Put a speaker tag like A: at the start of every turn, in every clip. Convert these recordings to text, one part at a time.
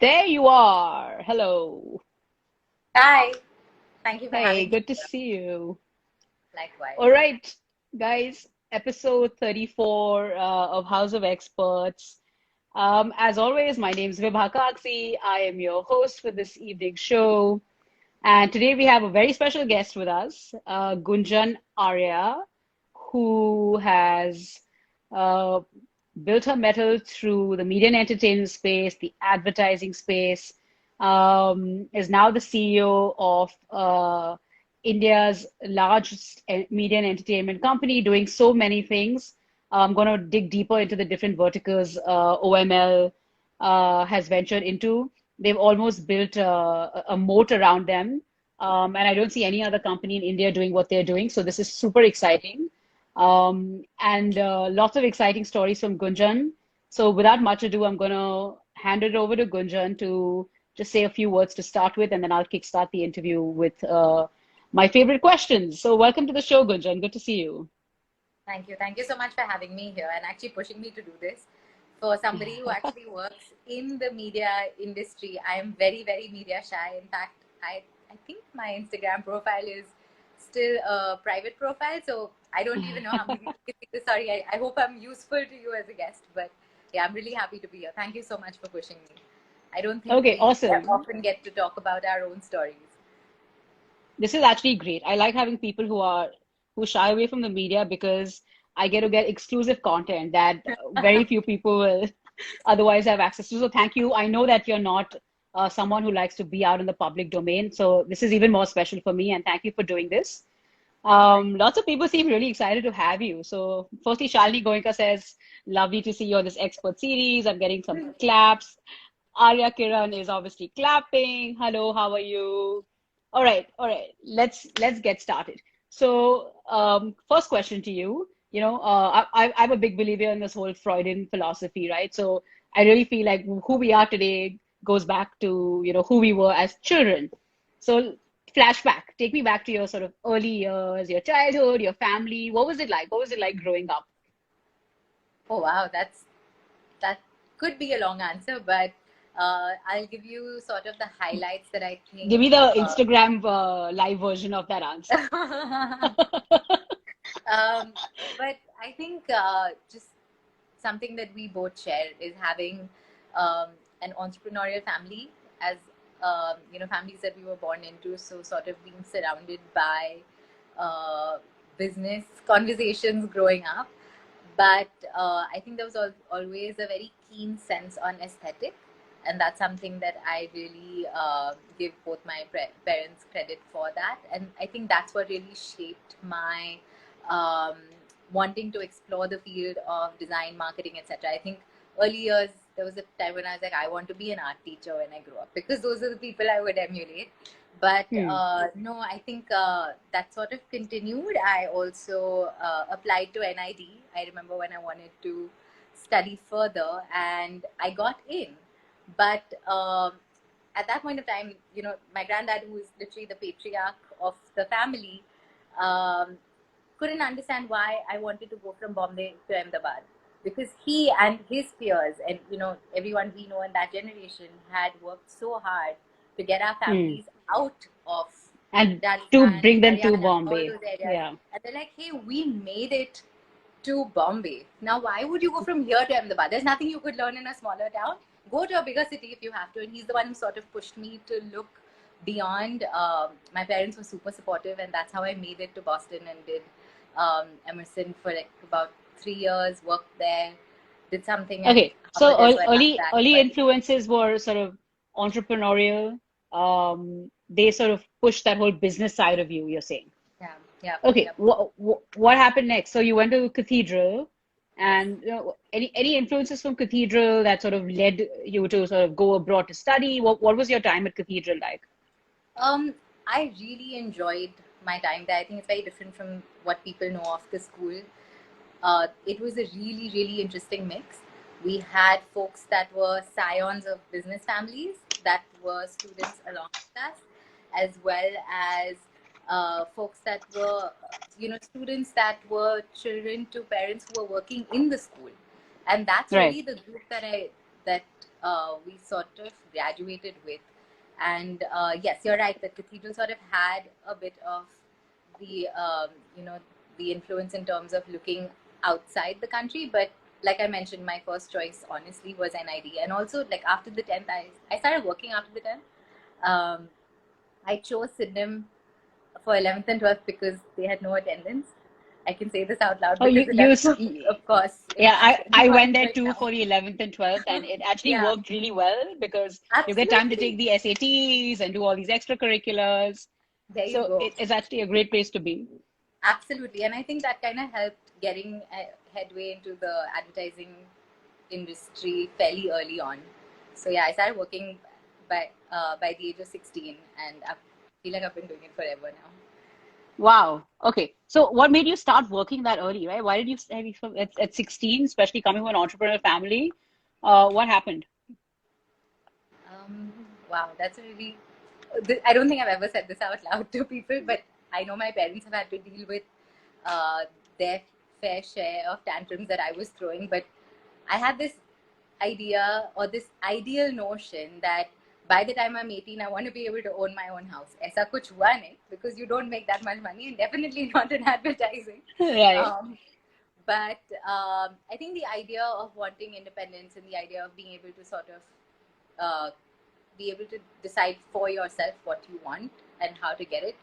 A: There you are. Hello.
B: Hi, thank you for
A: Hey,
B: having me
A: good to
B: here.
A: see you.
B: Likewise.
A: All right, guys, episode 34 of House of Experts. As always, my name is Vibha Kagzi. I am your host for this evening show. And today we have a very special guest with us, Gunjan Arya, who has uh, built her metal through the media and entertainment space, the advertising space, is now the CEO of India's largest media and entertainment company, doing so many things. I'm going to dig deeper into the different verticals OML has ventured into. They've almost built a moat around them. And I don't see any other company in India doing what they're doing. So this is super exciting. And lots of exciting stories from Gunjan. So without much ado, I'm going to hand it over to Gunjan to just say a few words to start with, and then I'll kickstart the interview with my favorite questions. So welcome to the show, Gunjan. Good to see you.
B: Thank you. Thank you so much for having me here and actually pushing me to do this. For somebody who actually works in the media industry, I am very, very media shy. In fact, I think my Instagram profile is still a private profile, so I don't even know how many people can see this. Sorry, I hope I'm useful to you as a guest, but yeah, I'm really happy to be here. Thank you so much for pushing me. I don't think
A: Okay,
B: we
A: awesome.
B: often get to talk about our own stories.
A: This is actually great. I like having people who shy away from the media because I get to get exclusive content that very few people will otherwise have access to. So thank you. I know that you're not someone who likes to be out in the public domain, so this is even more special for me, and thank you for doing this.
B: Thank
A: Lots of people seem really excited to have you. So firstly, Shalini Goenka says, lovely to see you on this expert series. I'm getting some
B: you.
A: claps. Arya Kiran is obviously clapping. Hello, how are you? All right. Let's get started. So, first question to you. I'm a big believer in this whole Freudian philosophy, right? So I really feel like who we are today goes back to, who we were as children. So flashback, take me back to your sort of early years, your childhood, your family. What was it like? What was it like growing up?
B: Oh wow, that could be a long answer, but I'll give you sort of the highlights that I
A: Give
B: think.
A: me the Instagram live version of that answer.
B: um, but I think just something that we both share is having um, an entrepreneurial family as families that we were born into. So sort of being surrounded by uh, business conversations growing up. But I think there was always a very keen sense on aesthetic, and that's something that I really give both my parents credit for that. And I think that's what really shaped my um, wanting to explore the field of design, marketing, etc. I think early years there was a time when I was like, I want to be an art teacher when I grow up because those are the people I would emulate. But
A: Hmm.
B: no, I think that sort of continued. I also applied to NID. I remember when I wanted to study further, and I got in. But at that point of time, my granddad, who is literally the patriarch of the family, um, couldn't understand why I wanted to go from Bombay to Ahmedabad because he and his peers and everyone we know in that generation had worked so hard to get our
A: Hmm.
B: families out of
A: And to
B: Rajasthan
A: bring
B: and
A: them to
B: Haryana, all
A: Bombay.
B: those areas,
A: Yeah.
B: and they're like, "Hey, we made it to Bombay. Now, why would you go from here to Ahmedabad? There's nothing you could learn in a smaller town. Go to a bigger city if you have to." And he's the one who sort of pushed me to look beyond. My parents were super supportive, and that's how I made it to Boston and did Emerson for like about 3 years, worked there, did something at
A: Okay. So
B: Harvard as well after
A: early
B: that.
A: early
B: But
A: influences were sort of entrepreneurial. They sort of pushed that whole business side of you, you're saying.
B: yeah, yeah,
A: Okay.
B: yeah.
A: What happened next? So you went to Cathedral,
B: Yes.
A: and any influences from Cathedral that sort of led you to sort of go abroad to study? What was your time at Cathedral like?
B: I really enjoyed my time there. I think it's very different from what people know of the school. It was a really, really interesting mix. We had folks that were scions of business families that were students along with us, as well as folks that were, students that were children to parents who were working in the school. And that's
A: Right.
B: really the group that we sort of graduated with. And yes, you're right that Cathedral sort of had a bit of the the influence in terms of looking outside the country. But like I mentioned, my first choice honestly was NID. And also, like, after the 10th, I started working after the 10th. um, I chose Sydenham for 11th and 12th because they had no attendance. I can say this out loud
A: Oh,
B: because 11th, of course,
A: yeah, I
B: anyone
A: went there
B: right
A: too
B: now.
A: for the 11th and 12th, and it actually
B: Yeah,
A: worked really well because you get time to take
B: absolutely.
A: the SATs and do all these extracurriculars.
B: There you
A: So
B: go.
A: it's actually a great place to be.
B: Absolutely. And I think that kind of helped getting a headway into the advertising industry fairly early on. So yeah, I started working by the age of 16, and I feel like I've been doing it forever now.
A: Wow. Okay. So what made you start working that early, right? Why did you study at 16, especially coming from an entrepreneurial family? What happened?
B: Um, wow, that's a really. I don't think I've ever said this out loud to people, but I know my parents have had to deal with uh, their fair share of tantrums that I was throwing. But I had this idea or this ideal notion that by the time I'm 18, I want to be able to own my own house. ऐसा कुछ हुआ नहीं, because you don't make that much money, and definitely not in advertising.
A: Right.
B: Um, but I think the idea of wanting independence and the idea of being able to sort of be able to decide for yourself what you want and how to get it,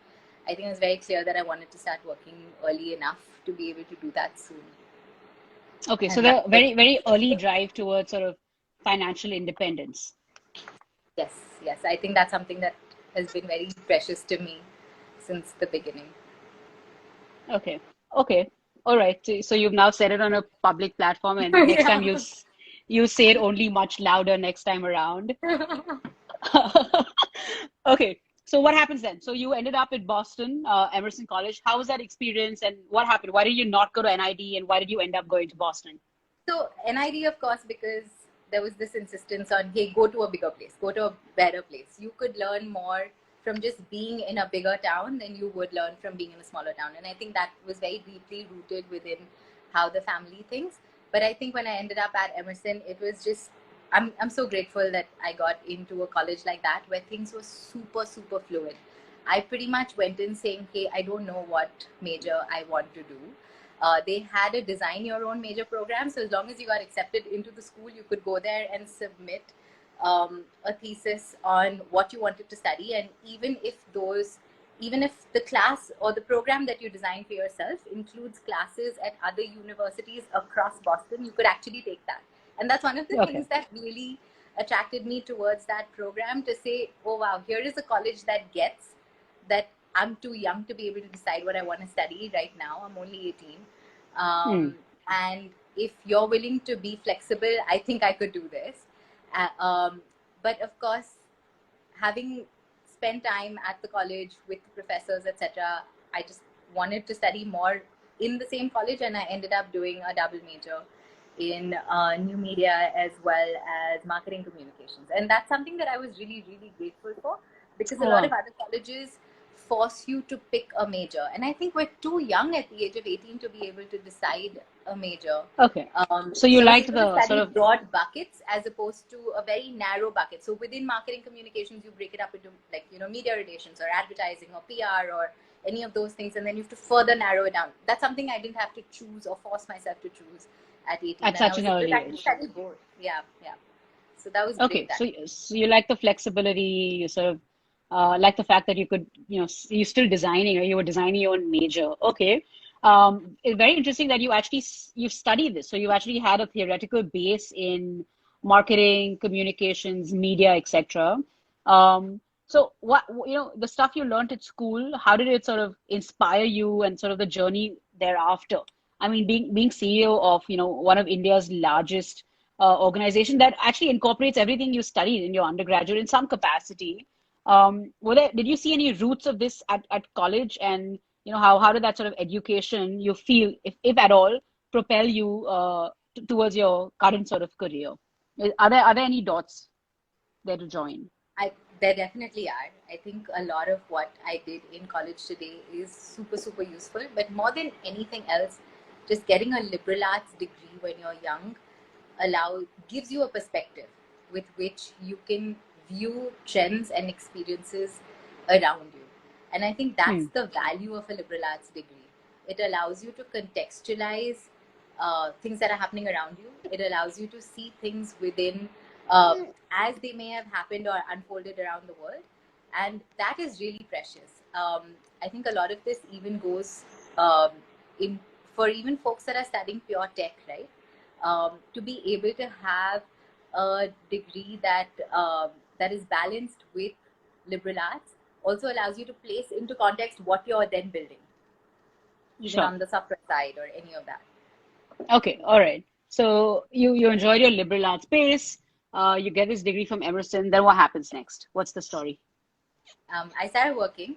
B: I think it was very clear that I wanted to start working early enough to be able to do that soon.
A: Okay. So
B: And that's
A: the very, very early drive towards sort of financial independence.
B: yes, yes, I think that's something that has been very precious to me since the beginning.
A: Okay. Okay. All right. So you've now said it on a public platform, and next time
B: Yeah.
A: you say it only much louder next time around. Okay. So what happens then? So you ended up at Boston, Emerson College. How was that experience, and what happened? Why did you not go to NID, and why did you end up going to Boston?
B: So NID, of course, because there was this insistence on, hey, go to a bigger place, go to a better place. You could learn more from just being in a bigger town than you would learn from being in a smaller town. And I think that was very deeply rooted within how the family thinks. But I think when I ended up at Emerson, it was just, I'm so grateful that I got into a college like that where things were super, super fluid. I pretty much went in saying, hey, I don't know what major I want to do. They had a design your own major program. So as long as you got accepted into the school, you could go there and submit a thesis on what you wanted to study. And even if the class or the program that you design for yourself includes classes at other universities across Boston, you could actually take that. And that's one of the
A: Okay.
B: things that really attracted me towards that program, to say, oh wow, here is a college that gets that I'm too young to be able to decide what I want to study right now. I'm only 18.
A: Hmm.
B: And if you're willing to be flexible, I think I could do this. But of course, having spent time at the college with the professors, etc., I just wanted to study more in the same college, and I ended up doing a double major in new media as well as marketing communications. And that's something that I was really, really grateful for, because a
A: Oh
B: lot of
A: wow.
B: other colleges force you to pick a major. And I think we're too young at the age of 18 to be able to decide a major.
A: Okay. So you
B: So I was
A: liked
B: able to
A: the sort
B: study
A: of
B: broad buckets as opposed to a very narrow bucket. So within marketing communications, you break it up into, like, media relations or advertising or PR or any of those things, and then you have to further narrow it down. That's something I didn't have to choose or force myself to choose at 18,
A: at
B: and I
A: such
B: was
A: an
B: able to
A: early
B: actually
A: age.
B: study both. Yeah, yeah. So that was
A: Okay,
B: great.
A: so you like the flexibility, you sort of like the fact that you could, you're still designing, or you were designing your own major. Okay. It's very interesting that you've studied this. So you actually had a theoretical base in marketing, communications, media, etc. So what, the stuff you learned at school, how did it sort of inspire you and sort of the journey thereafter? I mean, being CEO of, one of India's largest organization that actually incorporates everything you studied in your undergraduate in some capacity. Did you see any roots of this at college? And how did that sort of education you feel, if at all, propel you towards your current sort of career? Are there any dots there to join?
B: There definitely are. I think a lot of what I did in college today is super, super useful. But more than anything else, just getting a liberal arts degree when you're young gives you a perspective. with which you can view trends and experiences around you. And I think that's
A: Hmm.
B: the value of a liberal arts degree. It allows you to contextualize things that are happening around you. It allows you to see things within as they may have happened or unfolded around the world. And that is really precious. I think a lot of this even goes um, in for even folks that are studying pure tech, right? To be able to have a degree that is balanced with liberal arts also allows you to place into context what you're then building, even
A: Sure.
B: on the software side or any of that.
A: Okay. All right. So you enjoyed your liberal arts space. You get this degree from Emerson. Then what happens next? What's the story?
B: I started working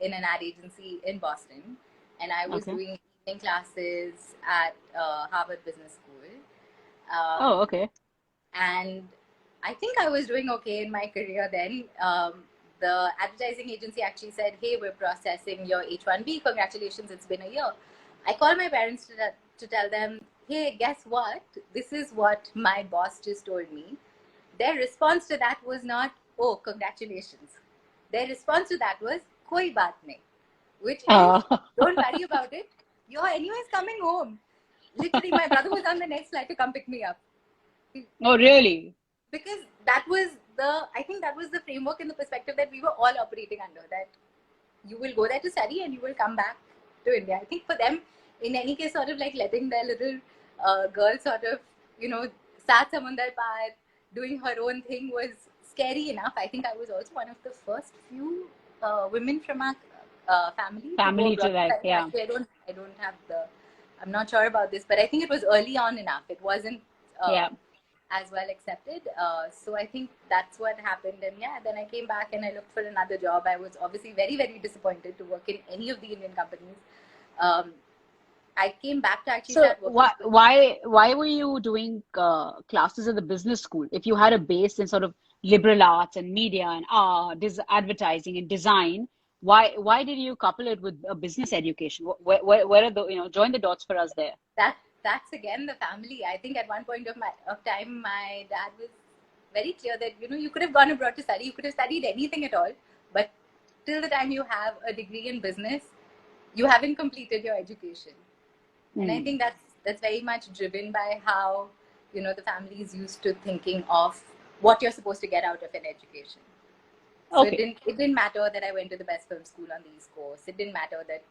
B: in an ad agency in Boston, and I was
A: Okay.
B: doing evening classes at Harvard Business School. Um,
A: Oh, okay.
B: and I think I was doing okay in my career then. The advertising agency actually said, "Hey, we're processing your H-1B. Congratulations, it's been a year." I called my parents to tell them, "Hey, guess what? This is what my boss just told me." Their response to that was not, "Oh, congratulations." Their response to that was, "Koi baat nahi," which is,
A: Uh,
B: "Don't worry about it. You're anyways coming home." Literally, my brother was on the next flight to come pick me up.
A: oh, really?
B: Because that was I think that was the framework and the perspective that we were all operating under, that you will go there to study and you will come back to India. I think for them, in any case, sort of like letting their little girl sort of, Sat Samundar Par doing her own thing was scary enough. I think I was also one of the first few women from our family to go
A: Family to
B: abroad to
A: like,
B: study.
A: yeah,
B: Actually, I don't have I'm not sure about this, but I think it was early on enough. It wasn't
A: yeah.
B: as well accepted. So I think that's what happened. And yeah, then I came back and I looked for another job. I was obviously very, very disappointed to work in any of the Indian companies. Um, I came back to actually
A: So
B: start working with.
A: why were you doing classes at the business school if you had a base in sort of liberal arts and media and art, advertising and design? Why did you couple it with a business education? Where are the, join the dots for us there?
B: That's again the family. I think at one point of time, my dad was very clear that you could have gone abroad to study, you could have studied anything at all, but till the time you have a degree in business, you haven't completed your education. And I
A: Hmm.
B: think that's very much driven by how the family is used to thinking of what you're supposed to get out of an education. So it
A: Okay.
B: didn't matter that I went to the best film school on the East Coast. It didn't matter that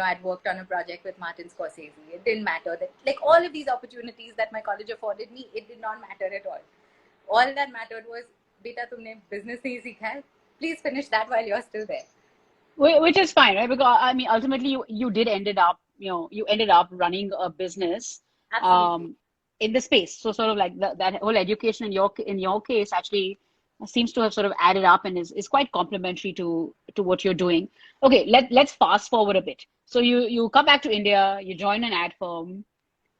B: I'd worked on a project with Martin Scorsese. It didn't matter that, like, all of these opportunities that my college afforded me, it did not matter at all. All that mattered was, beta tumne business nahi seekha hai, please finish that while you're still there.
A: Which is fine, right? Because I mean, ultimately, you did ended up, you ended up running a business,
B: Absolutely.
A: um, in the space. So sort of like that whole education in your case actually seems to have sort of added up and is quite complementary to what you're doing. Okay, let's fast forward a bit. So you come back to India, you join an ad firm.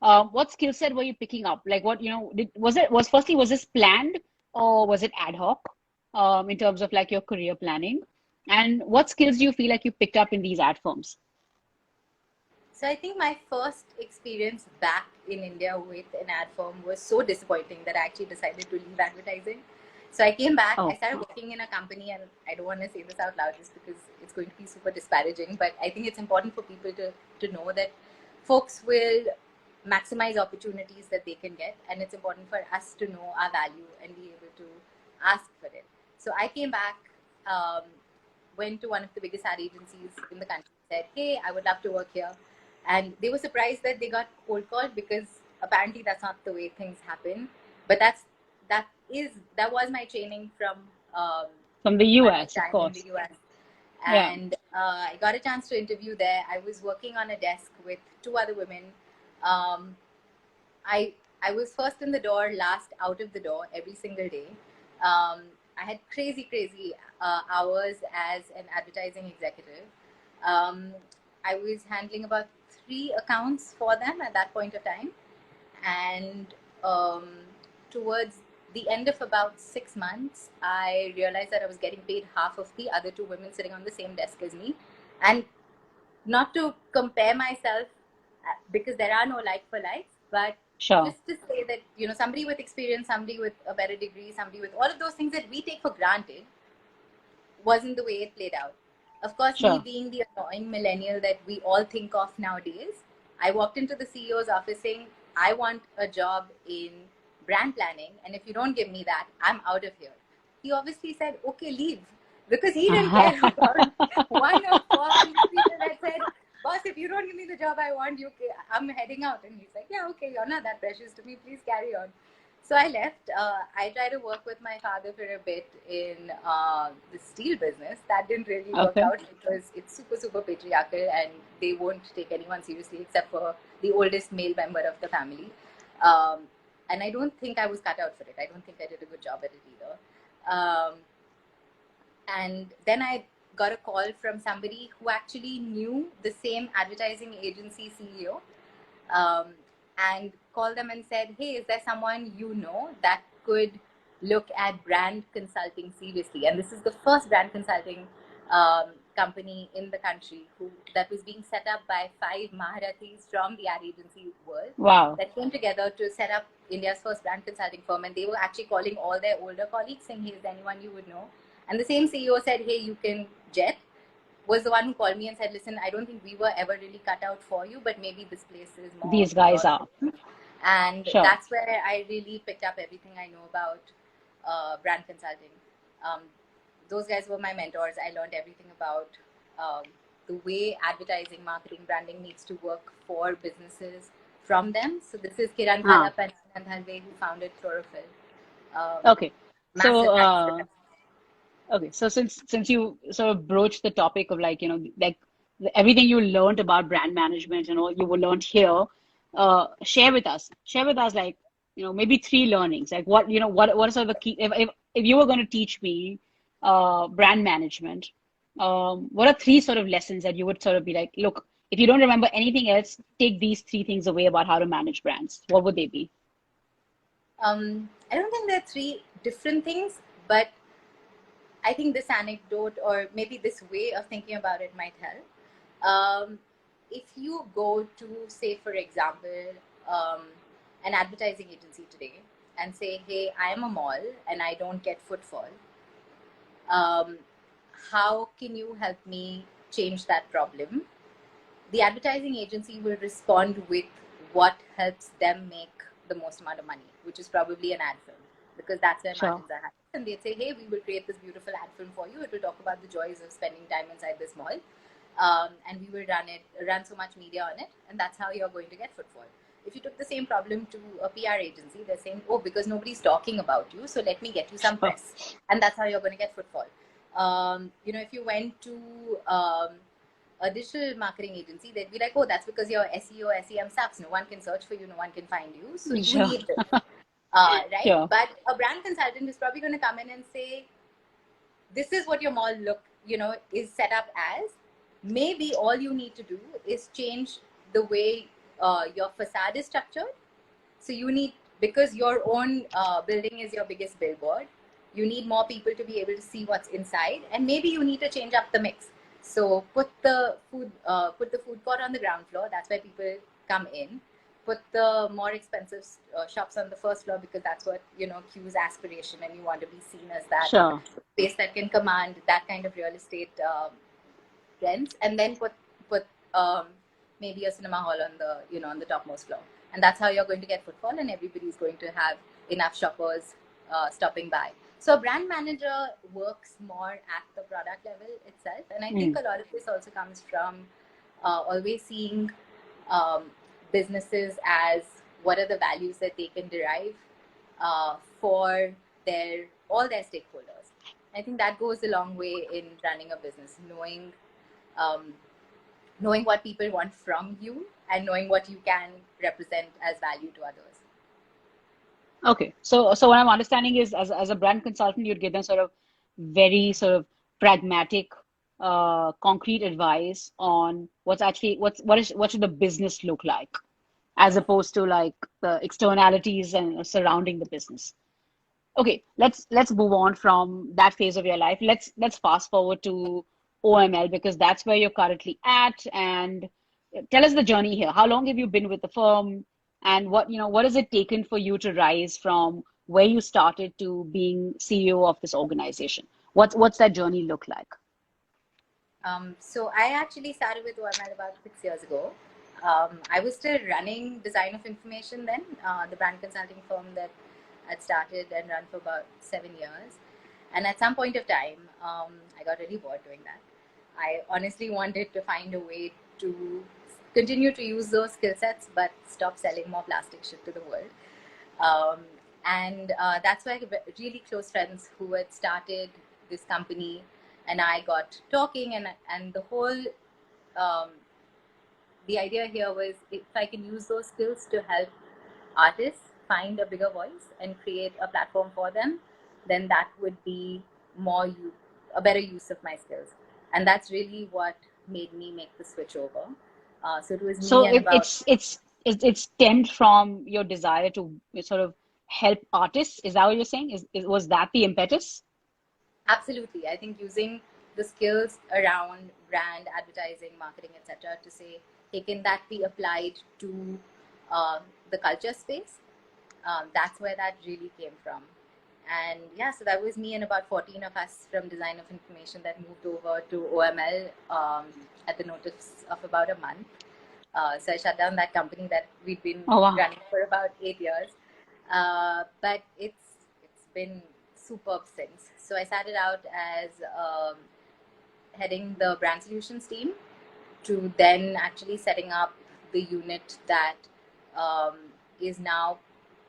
A: What skill set were you picking up? Like what, was this planned or was it ad hoc, in terms of like your career planning? And what skills do you feel like you picked up in these ad firms?
B: So I think my first experience back in India with an ad firm was so disappointing that I actually decided to leave advertising. So I came back, I
A: Oh,
B: started working in a company, and I don't want to say this out loud just because it's going to be super disparaging, but I think it's important for people to know that folks will maximize opportunities that they can get, and it's important for us to know our value and be able to ask for it. So I came back, um, went to one of the biggest ad agencies in the country, said, "Hey, I would love to work here." And they were surprised that they got cold called, because apparently that's not the way things happen. But that was my training from um,
A: from the
B: my
A: US, of
B: time in the
A: course.
B: US.
A: Yeah.
B: And I got a chance to interview there. I was working on a desk with two other women. um, I I was first in the door, last out of the door every single day. I had crazy hours as an advertising executive. Um, I was handling about 3 accounts for them at that point of time, and um, towards the end of about 6 months, I realized that I was getting paid half of the other two women sitting on the same desk as me. And not to compare myself, because there are no like for likes, but
A: Sure.
B: just to say that, somebody with experience, somebody with a better degree, somebody with all of those things that we take for granted wasn't the way it played out. Of course, me
A: Sure.
B: being the annoying millennial that we all think of nowadays, I walked into the CEO's office saying, I want a job in brand planning, and if you don't give me that, I'm out of here. He obviously said, okay, leave, because he didn't care about one of 400 people that said, boss, if you don't give me the job I want, I'm heading out. And he's like, yeah, okay, you're not that precious to me, please carry on. So I left. I tried to work with my father for a bit in the steel business. That didn't really work
A: Okay.
B: out because it's super, super patriarchal and they won't take anyone seriously except for the oldest male member of the family. Um, and I don't think I was cut out for it. I don't think I did a good job at it either. And then I got a call from somebody who actually knew the same advertising agency CEO, um, and called them and said, hey, is there someone you know that could look at brand consulting seriously? And this is the first brand consulting company in the country that was being set up by 5 Maharathis from the ad agency world
A: Wow.
B: that came together to set up India's first brand consulting firm. And they were actually calling all their older colleagues saying, hey, is there anyone you would know? And the same CEO said, hey, you can jet, was the one who called me and said, listen, I don't think we were ever really cut out for you, but maybe this place is more
A: These guys
B: your
A: are.
B: thing. And
A: Sure.
B: that's where I really picked up everything I know about brand consulting. Um, those guys were my mentors. I learned everything about um, the way advertising, marketing, branding needs to work for businesses from them. So this is Kiran
A: Huh.
B: Khalap and Anand Halve who founded Chlorophyll.
A: Okay. So,
B: Massive thanks to them.
A: okay. So since you sort of broached the topic of like, like everything you learned about brand management and all you were learned here, share with us. Share with us like, maybe three learnings. Like what are sort of the key if you were going to teach me brand management, what are three sort of lessons that you would sort of be like, look, if you don't remember anything else, take these three things away about how to manage brands. What would they be?
B: I don't think there are three different things, but I think this anecdote or maybe this way of thinking about it might help. If you go to, say, for example, um, an advertising agency today and say, hey, I am a mall and I don't get footfall, um, how can you help me change that problem? The advertising agency will respond with what helps them make the most amount of money, which is probably an ad film, because that's where
A: Sure.
B: margins are high. And they'd say, hey, we will create this beautiful ad film for you. It will talk about the joys of spending time inside this mall. And we will run so much media on it. And that's how you're going to get footfall. If you took the same problem to a PR agency, they're saying, oh, because nobody's talking about you, so let me get you some
A: Sure.
B: press. And that's how you're going to get footfall. If you went to a digital marketing agency, they'd be like, oh, that's because your SEO, SEM sucks. No one can search for you, no one can find you. So you
A: Sure.
B: need this, right?
A: Sure.
B: But a brand consultant is probably going to come in and say, this is what your mall is set up as. Maybe all you need to do is change the way your facade is structured. So you need, because your own building is your biggest billboard, you need more people to be able to see what's inside, and maybe you need to change up the mix. So put the food court on the ground floor. That's where people come in. Put the more expensive shops on the first floor, because that's what cues aspiration, and you want to be seen as that
A: Sure.
B: space that can command that kind of real estate rents. And then put maybe a cinema hall on the topmost floor, and that's how you're going to get footfall, and everybody's going to have enough shoppers stopping by. So a brand manager works more at the product level itself, and I think
A: Mm.
B: a lot of this also comes from always seeing um, businesses as what are the values that they can derive for all their stakeholders. I think that goes a long way in running a business, um, knowing what people want from you and knowing what you can represent as value to others.
A: Okay. So what I'm understanding is as a brand consultant, you'd give them sort of very sort of pragmatic, concrete advice on what should the business look like, as opposed to like the externalities and surrounding the business. Okay, let's move on from that phase of your life. Let's fast forward to OML because that's where you're currently at. And tell us the journey here. How long have you been with the firm? and what has it taken for you to rise from where you started to being CEO of this organization? What's that journey look like?
B: So I actually started with OML about 6 years ago. I was still running design of information then, the brand consulting firm that I'd started and run for about 7 years. And at some point of time, I got really bored doing that. I honestly wanted to find a way to continue to use those skill sets, but stop selling more plastic shit to the world. Um, and that's why really close friends who had started this company and I got talking, and um, the idea here was if I can use those skills to help artists find a bigger voice and create a platform for them, then that would be a better use of my skills, and that's really what made me make the switch over. So it was
A: So
B: me and about
A: it's stemmed from your desire to sort of help artists. Is that what you're saying? Was that the impetus?
B: Absolutely. I think using the skills around brand, advertising, marketing, etc., to say, hey, can that be applied to uh, the culture space? That's where that really came from. And yeah, so that was me and about 14 of us from design of information that moved over to OML at the notice of about a month. So I shut down that company that we'd been
A: Oh wow.
B: running for about 8 years. But it's been superb since. So I started out as heading the brand solutions team to then actually setting up the unit that um, is now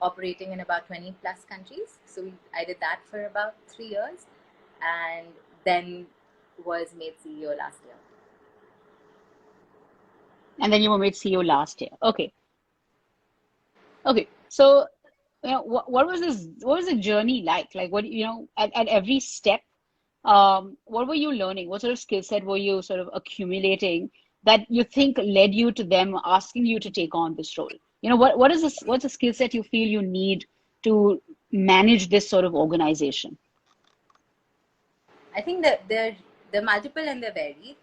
B: operating in about 20 plus countries. So I did that for about 3 years and then was made CEO last year.
A: And then you were made CEO last year. Okay. Okay. So, what was the journey like? Like what, at every step, what were you learning? What sort of skill set were you sort of accumulating that you think led you to them asking you to take on this role? What's a skill set you feel you need to manage this sort of organization?
B: I think that they're multiple and they're varied,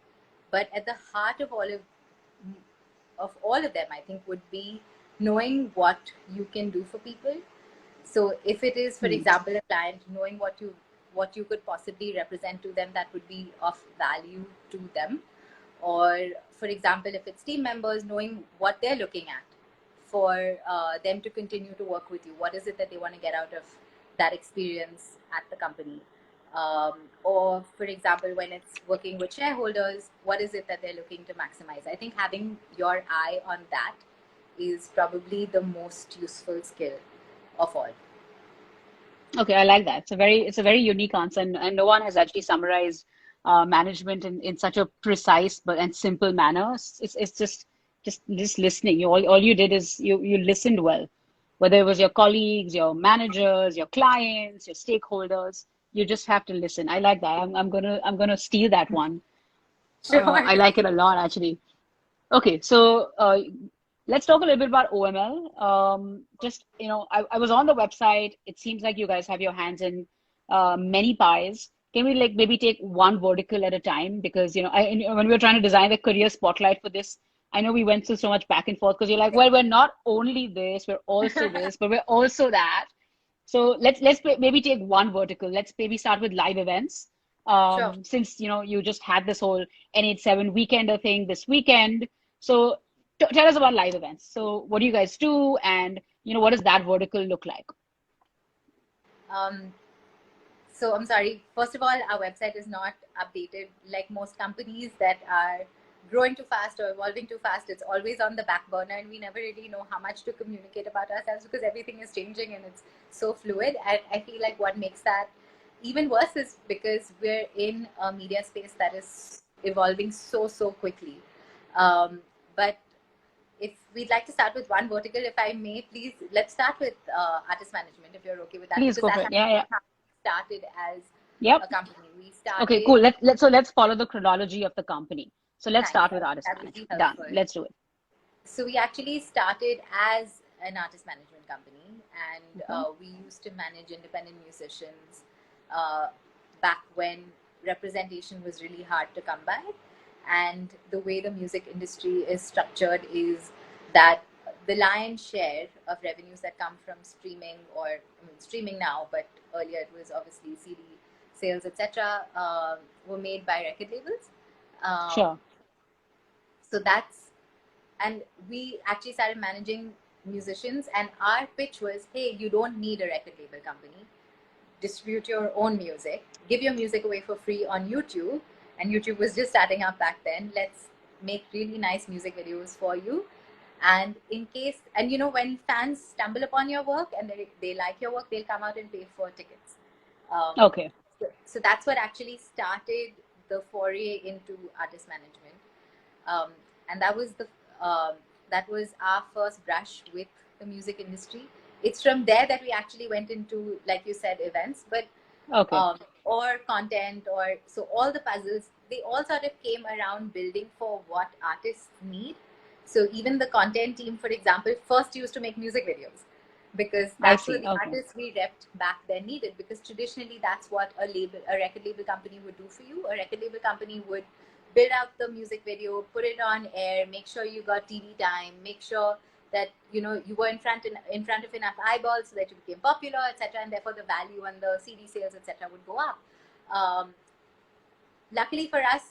B: but at the heart of all of them, I think would be knowing what you can do for people. So if it is, for
A: Hmm.
B: example, a client, knowing what you could possibly represent to them that would be of value to them, or for example, if it's team members, knowing what they're looking at for them to continue to work with you. What is it that they want to get out of that experience at the company? Or, for example, when it's working with shareholders, what is it that they're looking to maximize? I think having your eye on that is probably the most useful skill of all.
A: Okay, I like that. It's a very unique answer, and no one has actually summarized management in such a precise but and simple manner. It's just listening. All you did is you listened well, whether it was your colleagues, your managers, your clients, your stakeholders. You just have to listen. I like that. I'm gonna steal that one.
B: Sure.
A: I like it a lot, actually. Okay, so let's talk a little bit about OML. Just, I was on the website. It seems like you guys have your hands in many pies. Can we like maybe take one vertical at a time? Because, when we were trying to design the career spotlight for this, I know we went through so much back and forth because you're like, well, we're not only this, we're also this, but we're also that. So maybe take one vertical. Let's maybe start with live events.
B: Sure.
A: Since you just had this whole N87 weekender thing this weekend. So tell us about live events. So what do you guys do, and what does that vertical look like?
B: Um, So I'm sorry. First of all, our website is not updated like most companies that are growing too fast or evolving too fast. It's always on the back burner, and we never really know how much to communicate about ourselves because everything is changing and it's so fluid. And I feel like what makes that even worse is because we're in a media space that is evolving so quickly. But if we'd like to start with one vertical, if I may, please, let's start with artist management, if you're okay with that,
A: Please
B: because
A: go for
B: that's
A: it. Yeah, yeah.
B: how we started as
A: Yep.
B: a company. We
A: Okay,
B: started,
A: cool. Let's follow the chronology of the company. So let's
B: thanks,
A: start with artist
B: that would be
A: management. Done.
B: helpful.
A: Let's do it.
B: So we actually started as an artist management company, and
A: Okay.
B: we used to manage independent musicians uh, back when representation was really hard to come by. And the way the music industry is structured is that the lion's share of revenues that come from streaming, or I mean, streaming now, but earlier it was obviously CD sales, etc., were made by record labels.
A: Sure.
B: So that's, and we actually started managing musicians, and our pitch was, hey, you don't need a record label company. Distribute your own music, give your music away for free on YouTube. And YouTube was just starting up back then. Let's make really nice music videos for you. And in case, and when fans stumble upon your work and they like your work, they'll come out and pay for tickets.
A: Okay.
B: So that's what actually started the foray into artist management. And that was our first brush with the music industry. It's from there that we actually went into, like you said, events, but
A: Okay.
B: or content, or so all the puzzles, they all sort of came around building for what artists need. So even the content team, for example, first used to make music videos, because that's what the artists we repped back then needed. Because traditionally, that's what a record label company would do for you. A record label company would build out the music video, put it on air, make sure you got TV time, make sure that you were in front of enough eyeballs so that you became popular, etc., and therefore the value on the CD sales, etc., would go up. Luckily for us,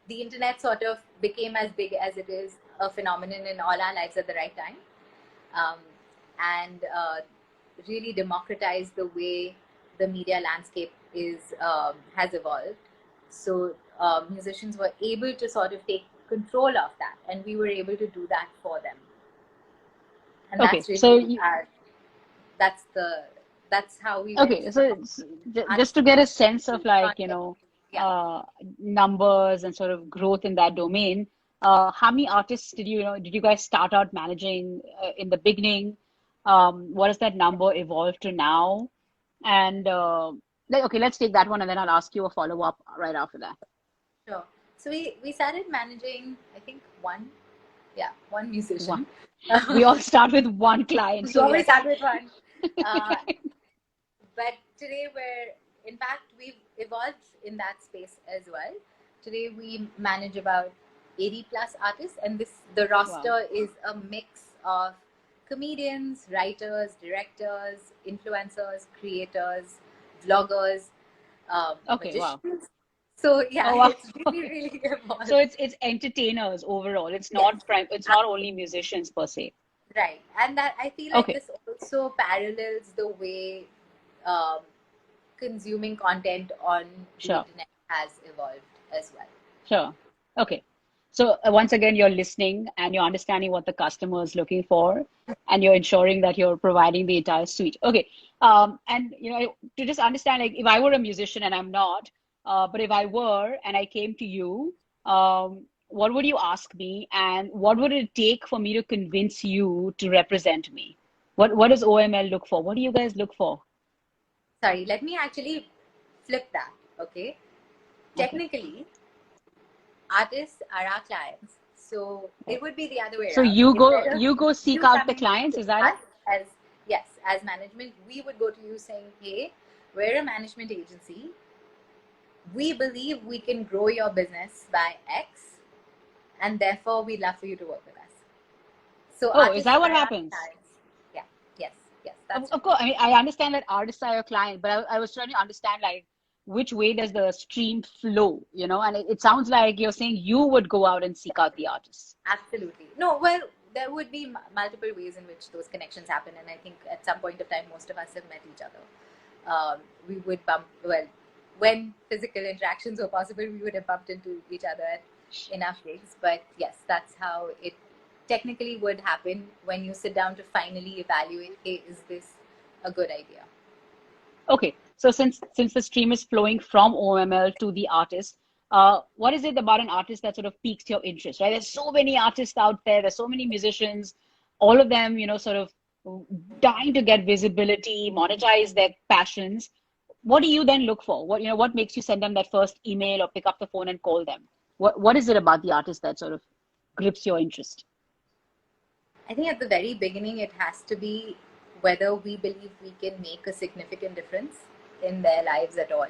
B: the internet sort of became as big as it is a phenomenon in all our lives at the right time, and really democratized the way the media landscape has evolved. So musicians were able to sort of take control of that, and we were able to do that for them. And that's really that's how we
A: okay. So just to get a sense of numbers and sort of growth in that domain, how many artists did you guys start out managing in the beginning? What has that number evolved to now? And okay, let's take that one, and then I'll ask you a follow-up right after that.
B: Sure. So we started managing, I think, one musician.
A: We all start with one client.
B: So we start with one. But today we've evolved in that space as well. Today we manage about 80 plus artists, and the roster is a mix of comedians, writers, directors, influencers, creators, vloggers, magicians. So it's really evolved.
A: So it's entertainers overall. It's not it's not only musicians per se.
B: Right, and that I feel like this also parallels the way consuming content on the internet has evolved as well.
A: Sure. Okay. So once again, you're listening and you're understanding what the customer is looking for, and you're ensuring that you're providing the entire suite. Okay. And to just understand, like if I were a musician and I'm not, but if I were and I came to you, what would you ask me, and what would it take for me to convince you to represent me? What does OML look for? What do you guys look for?
B: Sorry, let me actually flip that. Okay. Technically, artists are our clients, so it would be the other way around.
A: So you go seek out the clients, is that it?
B: As management, we would go to you saying, hey, we're a management agency. We believe we can grow your business by X, and therefore we'd love for you to work with us.
A: So is that what happens?
B: Yes.
A: Of course. I mean, I understand that artists are your client, but I was trying to understand which way does the stream flow, and it sounds like you're saying you would go out and seek out the artists.
B: Absolutely. No, well, there would be multiple ways in which those connections happen, and I think at some point of time, most of us have met each other. We would when physical interactions were possible, we would have bumped into each other at enough gigs. But yes, that's how it technically would happen when you sit down to finally evaluate, hey, is this a good idea?
A: Okay. So since the stream is flowing from OML to the artist, what is it about an artist that sort of piques your interest, right? There's so many artists out there. There's so many musicians, all of them, sort of dying to get visibility, monetize their passions. What do you then look for? What makes you send them that first email or pick up the phone and call them? What is it about the artist that sort of grips your interest?
B: I think at the very beginning, it has to be whether we believe we can make a significant difference in their lives at all.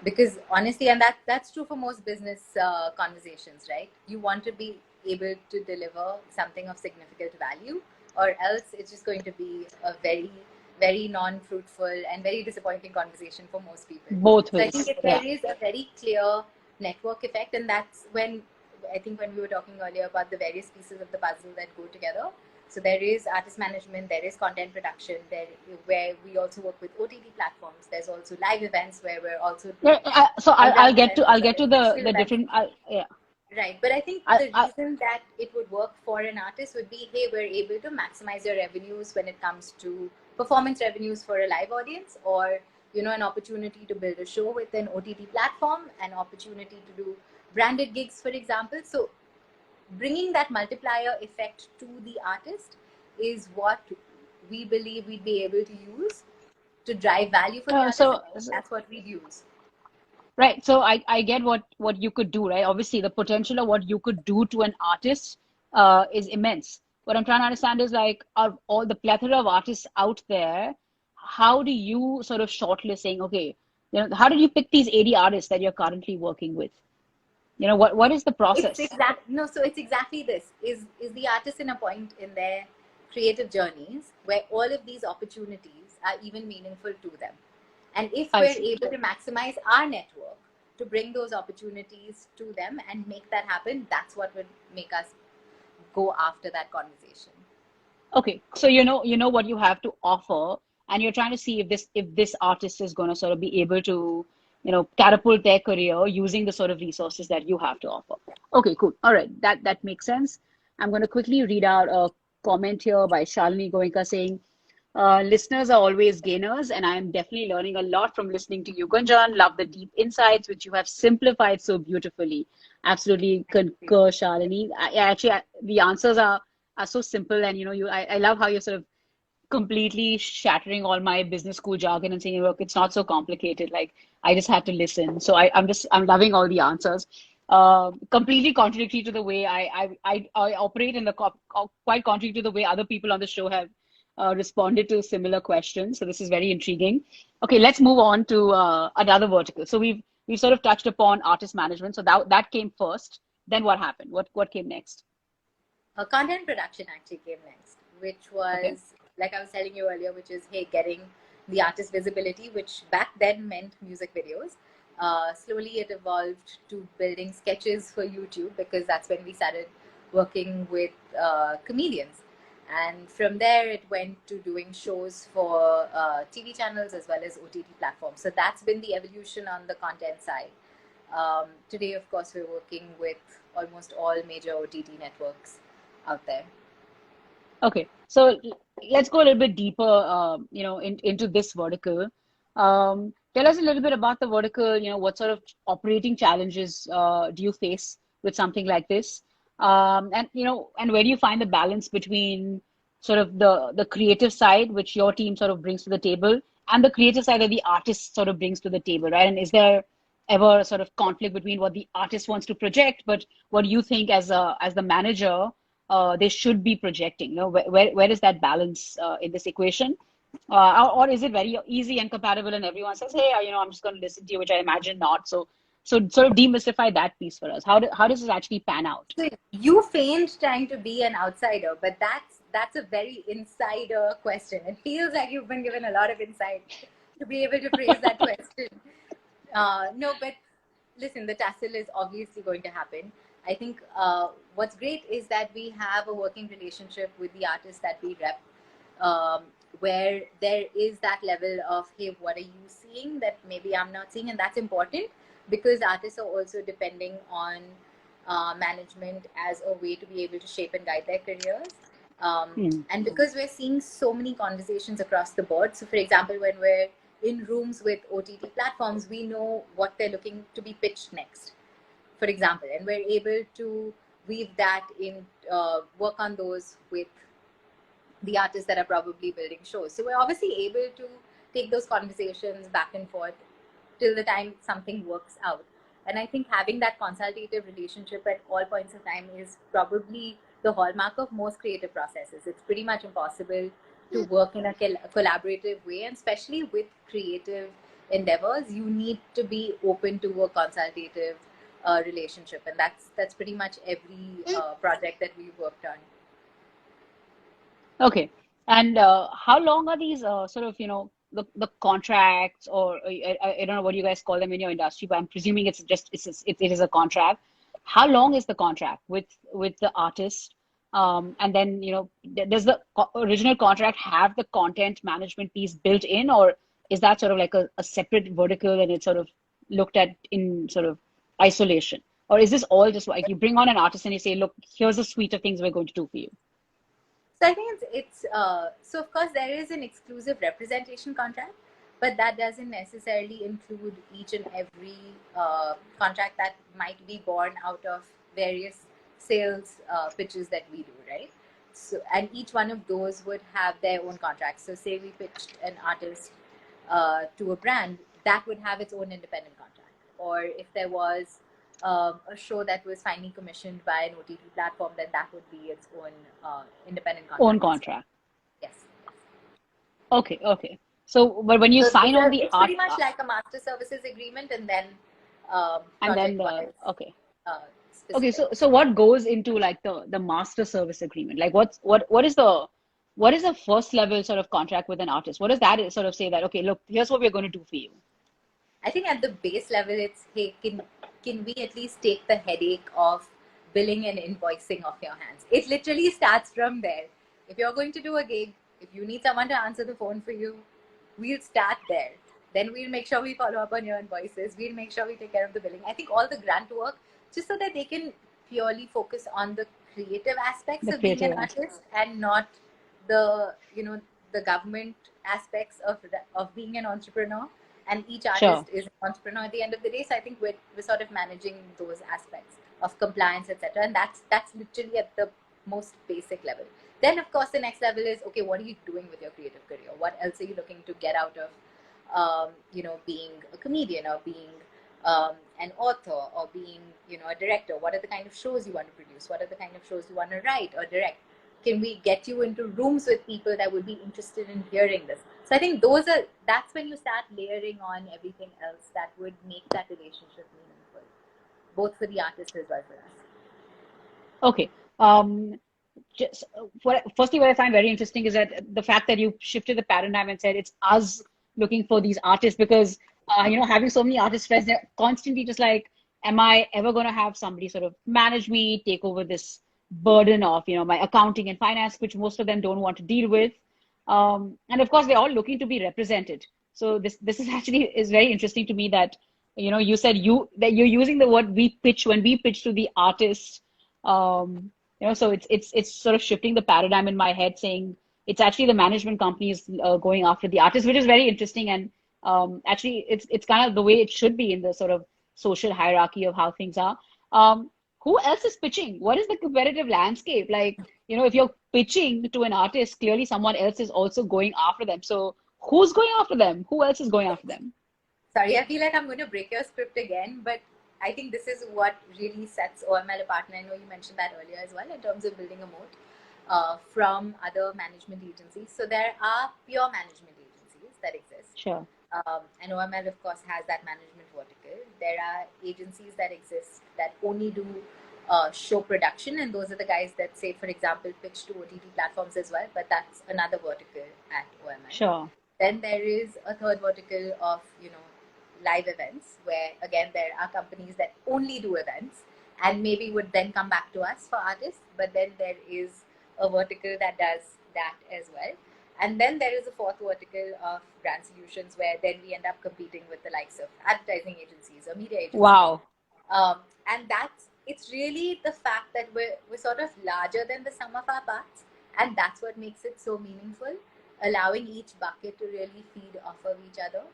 B: Because honestly, and that's true for most business conversations, right? You want to be able to deliver something of significant value, or else it's just going to be a very, very non-fruitful and very disappointing conversation for most people.
A: Both
B: So I think
A: ways.
B: if
A: Yeah.
B: there is a very clear network effect, and that's when I think when we were talking earlier about the various pieces of the puzzle that go together. So there is artist management, there is content production, there where we also work with OTT platforms. There's also live events where we're also
A: Yeah,
B: doing
A: so
B: underground events
A: I'll
B: as well
A: get
B: as
A: to
B: special
A: the
B: events.
A: different. Yeah.
B: Right, but I think the
A: I
B: reason that it would work for an artist would be, hey, we're able to maximize your revenues when it comes to performance revenues for a live audience, or an opportunity to build a show with an OTT platform, an opportunity to do branded gigs, for example. So bringing that multiplier effect to the artist is what we believe we'd be able to use to drive value for the artist,
A: so,
B: and that's what we'd use.
A: right. So I get what you could do, right? Obviously, the potential of what you could do to an artist is immense. What I'm trying to understand is like, of all the plethora of artists out there, how do you sort of shortlist saying, okay, how did you pick these 80 artists that you're currently working with? What is the
B: It's
A: process?
B: exact no, so it's exactly this. Is the artist in a point in their creative journeys where all of these opportunities are even meaningful to them? And if
A: I
B: we're
A: see.
B: able to maximize our network to bring those opportunities to them and make that happen, that's what would make us go after that conversation.
A: Okay, so you know what you have to offer, and you're trying to see if this artist is going to sort of be able to, catapult their career using the sort of resources that you have to offer. Okay, cool. All right, that makes sense. I'm going to quickly read out a comment here by Shalini Goenka saying, listeners are always gainers, and I am definitely learning a lot from listening to you, Gunjan. Love the deep insights which you have simplified so beautifully. Absolutely concur, Shalini. The answers are so simple, and I love how you're sort of completely shattering all my business school jargon and saying, look, it's not so complicated. Like, I just had to listen. So I'm loving all the answers. Completely contradictory to the way I operate, and quite contrary to the way other people on the show have responded to similar questions. So this is very intriguing. Okay, let's move on to another vertical. So we've sort of touched upon artist management. So that came first. Then what happened? What came next?
B: Content production actually came next, which
A: Okay.
B: was, like I was telling you earlier, which is, hey, getting the artist visibility, which back then meant music videos. Slowly it evolved to building sketches for YouTube, because that's when we started working with comedians. And from there, it went to doing shows for TV channels as well as OTT platforms. So that's been the evolution on the content side. Today, of course, we're working with almost all major OTT networks out there.
A: Okay, so let's go a little bit deeper, into this vertical. Tell us a little bit about the vertical. What sort of operating challenges do you face with something like this? And where do you find the balance between sort of the creative side, which your team sort of brings to the table, and the creative side that the artist sort of brings to the table, right? And is there ever a sort of conflict between what the artist wants to project, but what you think as the manager they should be projecting? Where is that balance in this equation? Or is it very easy and compatible, and everyone says, hey, I'm just going to listen to you, which I imagine not. So sort of demystify that piece for us. How does this actually pan out?
B: So you feigned trying to be an outsider, but that's a very insider question. It feels like you've been given a lot of insight to be able to phrase that question. No, but listen, the tussle is obviously going to happen. I think what's great is that we have a working relationship with the artists that we rep, um, where there is that level of, hey, what are you seeing that maybe I'm not seeing? And that's important, because artists are also depending on management as a way to be able to shape and guide their careers.
A: Hmm.
B: And because we're seeing so many conversations across the board, so for example, when we're in rooms with OTT platforms, we know what they're looking to be pitched next, for example, and we're able to weave that in, work on those with the artists that are probably building shows. So we're obviously able to take those conversations back and forth till the time something works out. And I think having that consultative relationship at all points of time is probably the hallmark of most creative processes. It's pretty much impossible to work in a collaborative way, and especially with creative endeavors, you need to be open to a consultative relationship, and that's pretty much every project that we've worked on.
A: Okay. And how long are these sort of, the contracts, or I don't know what you guys call them in your industry, but I'm presuming it's just it is a contract. How long is the contract with the artist? And then, does the original contract have the content management piece built in, or is that sort of like a separate vertical and it's sort of looked at in sort of isolation? Or is this all just like you bring on an artist and you say, look, here's a suite of things we're going to do for you?
B: So I think it's so of course there is an exclusive representation contract, but that doesn't necessarily include each and every contract that might be born out of various sales pitches that we do, right? So, and each one of those would have their own contracts. So say we pitched an artist to a brand, that would have its own independent contract. Or if there was a show that was finally commissioned by an OTT platform, then that would be its own independent contract.
A: Own contract.
B: Yes.
A: Okay, okay. So, but when you
B: So
A: sign on the
B: it's
A: art,
B: pretty much like a master services agreement, and then
A: and then
B: project-wise
A: okay, okay.
B: specific.
A: So what goes into like the master service agreement? Like, what is the first level sort of contract with an artist? What does that sort of say that, okay, look, here's what we're going to do for you?
B: I think at the base level, it's, hey, can we at least take the headache of billing and invoicing off your hands? It literally starts from there. If you're going to do a gig, if you need someone to answer the phone for you, we'll start there. Then we'll make sure we follow up on your invoices. We'll make sure we take care of the billing. I think all the grunt work, just so that they can purely focus on the creative aspects
A: The
B: of being an
A: creative aspect.
B: artist and not the the government aspects of being an entrepreneur. And each artist
A: Sure.
B: is an entrepreneur at the end of the day. So I think we're sort of managing those aspects of compliance, etc. And that's literally at the most basic level. Then of course the next level is, okay, what are you doing with your creative career? What else are you looking to get out of being a comedian, or being an author, or being a director? What are the kind of shows you want to produce? What are the kind of shows you want to write or direct? Can we get you into rooms with people that would be interested in hearing this? So I think that's when you start layering on everything else that would make that relationship meaningful, both for the artist as well for us.
A: Okay. Just firstly, what I find very interesting is that the fact that you shifted the paradigm and said it's us looking for these artists, because having so many artist friends, they're constantly just like, am I ever going to have somebody sort of manage me, take over this burden of my accounting and finance, which most of them don't want to deal with, and of course they're all looking to be represented. So this is actually is very interesting to me that you said that you're using the word we pitch when we pitch to the artist. So it's sort of shifting the paradigm in my head, saying it's actually the management companies going after the artist, which is very interesting. And actually, it's kind of the way it should be in the sort of social hierarchy of how things are. Who else is pitching? What is the competitive landscape? Like, if you're pitching to an artist, clearly someone else is also going after them. So who's going after them? Who else is going after them?
B: Sorry, I feel like I'm going to break your script again, but I think this is what really sets OML apart. And I know you mentioned that earlier as well, in terms of building a moat from other management agencies. So there are pure management agencies that exist.
A: Sure.
B: And OML, of course, has that management vertical. There are agencies that exist that only do show production, and those are the guys that, say, for example, pitch to OTT platforms as well, but that's another vertical at OML.
A: Sure.
B: Then there is a third vertical of, live events, where again there are companies that only do events and maybe would then come back to us for artists. But then there is a vertical that does that as well. And then there is a fourth vertical of brand solutions, where then we end up competing with the likes of advertising agencies or media agencies.
A: Wow.
B: And it's really the fact that we're sort of larger than the sum of our parts, and that's what makes it so meaningful, allowing each bucket to really feed off of each other.